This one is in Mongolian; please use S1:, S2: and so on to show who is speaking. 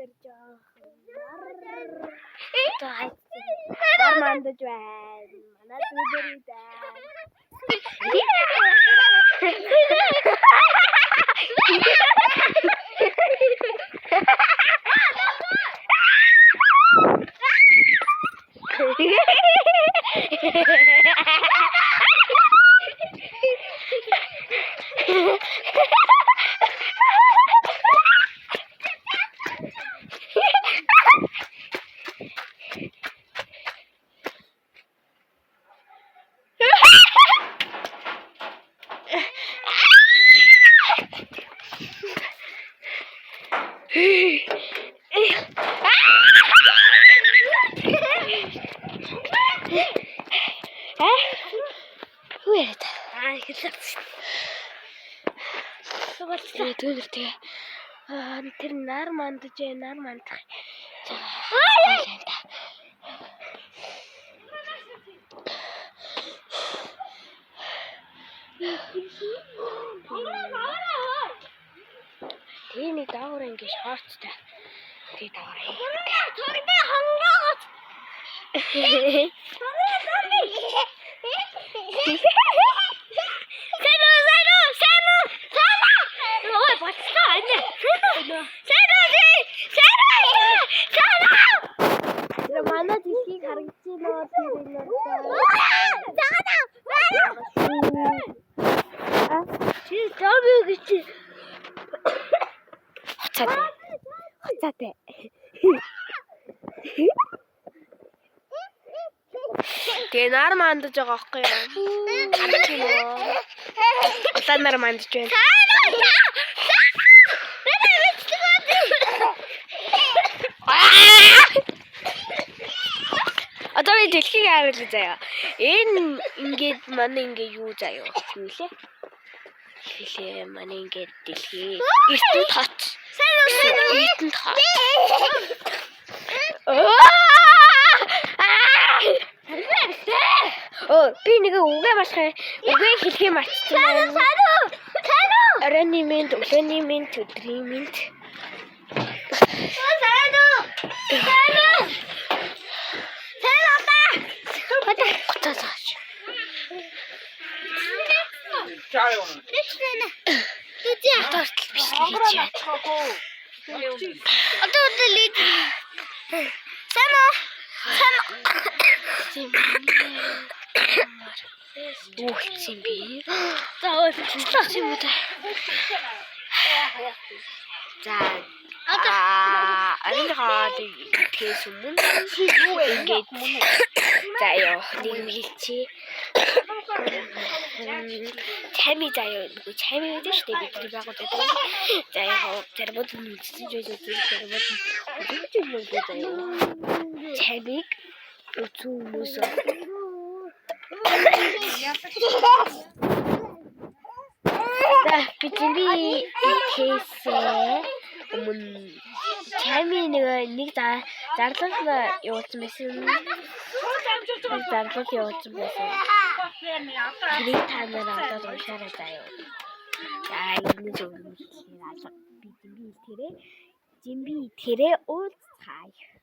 S1: ярьж байгаа. Нар мандаж байна. Манай дүүдэрий даа. Тэр нар мандаж байна. Тэний даавар ингэ шорттой. Тэ даавар. Төрдөө хонгоогоос. Ой, бацгаа анаа. Тэр манай дэлхийг харагдаж байна тэр энэ. Чи төвөө гэж. Хоцаатай. Тэ нар мандаж байгаа байхгүй юу? Харж байна уу? Улаан нар мандаж байна. Одоо би дэлхийг харуулъя заяа. Энэ ингээд манай ингээ юу заяа? Юу лээ? Хэлээ манай ингээд дэлхий эртэн тот. Эртэн тот. Би нэг үгээ марсах. Үгээ хэлхий марцсан. Оройны минь, өглөөний минь, өдрийн минь. Чами заяа нөгөө чами гэдэг шүү дээ бидний байгууллагад. Заяа зэрбод үнэлсэн зэрбод заяа. Чамиг үзүү хүмүүс. Би тийсээ чами нэг зарлал явуулсан байсан. Тэрийг та нараа одоо уншаарай заяа. За энэ зөв юм хэлээ алга. Би жимби тэрэ уулзцаая.